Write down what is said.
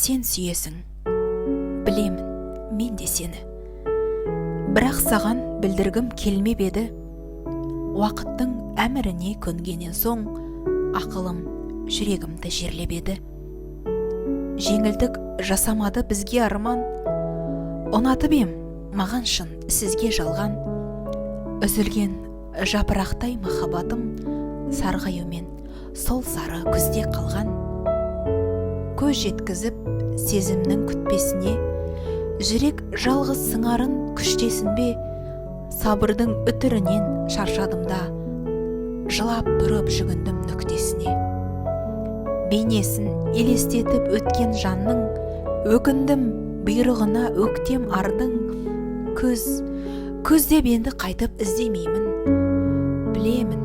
сен сүйесің. Білемін, мен де сені. Бірақ саған білдіргім келмеп еді. Уақыттың әміріне көнгеннен соң, ақылым жүрегімді жерлеп еді. Жеңілдік жасамады бізге арман. Ұнатып ем, маған шын, сізге жалған. Үзілген жапырақтай махаббатым сарғаюмен сол сары күзде қалған. Көз жеткізіп сезімнің күтпесіне, жүрек жалғыз сыңарын күштесін бе? Сабырдың үтірінен шаршадым да, жылап тұрып жүгіндім нүктесіне. Бейнесін елестетіп өткен жанның, өкіндім бұйрығына өктем ардың. Көз деп енді қайтып іздемеймін. Білемін,